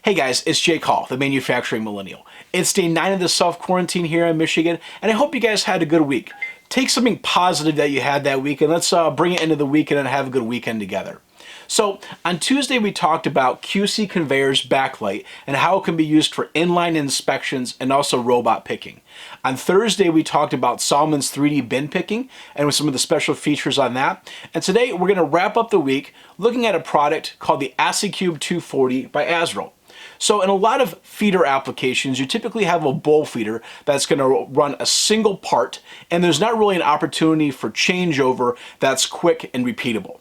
Hey guys, it's Jake Hall, the Manufacturing Millennial. It's day 9 of the self-quarantine here in Michigan, and I hope you guys had a good week. Take something positive that you had that week, and let's bring it into the weekend and have a good weekend together. So, on Tuesday we talked about QC Conveyor's Backlight and how it can be used for inline inspections and also robot picking. On Thursday we talked about Solomon's 3D bin picking and with some of the special features on that. And today we're going to wrap up the week looking at a product called the Asycube 240 by Asyril. So in a lot of feeder applications, you typically have a bowl feeder that's going to run a single part, and there's not really an opportunity for changeover that's quick and repeatable.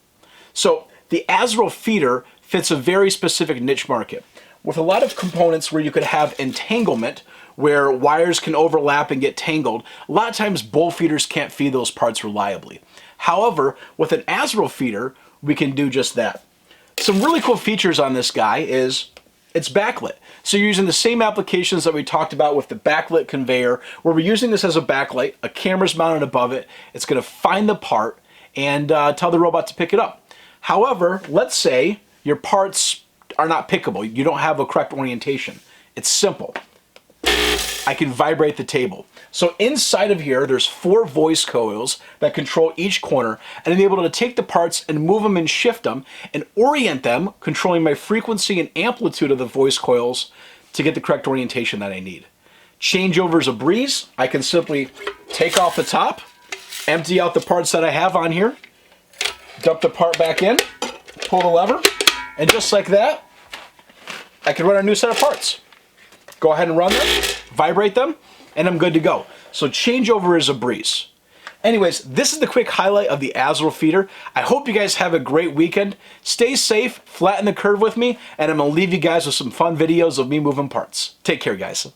So the Asyril feeder fits a very specific niche market with a lot of components where you could have entanglement, where wires can overlap and get tangled. A lot of times bowl feeders can't feed those parts reliably. However, with an Asyril feeder, we can do just that. Some really cool features on this guy is it's backlit. So you're using the same applications that we talked about with the backlit conveyor, where we're using this as a backlight, a camera's mounted above it, it's going to find the part and tell the robot to pick it up. However, let's say your parts are not pickable, you don't have a correct orientation. It's simple. I can vibrate the table. So inside of here, there's 4 voice coils that control each corner, and I'm able to take the parts and move them and shift them and orient them, controlling my frequency and amplitude of the voice coils to get the correct orientation that I need. Changeover is a breeze. I can simply take off the top, empty out the parts that I have on here, dump the part back in, pull the lever, and just like that, I can run a new set of parts. Go ahead and run them, vibrate them, and I'm good to go. So changeover is a breeze. Anyways, this is the quick highlight of the Asyril feeder. I hope you guys have a great weekend. Stay safe, flatten the curve with me, and I'm going to leave you guys with some fun videos of me moving parts. Take care, guys.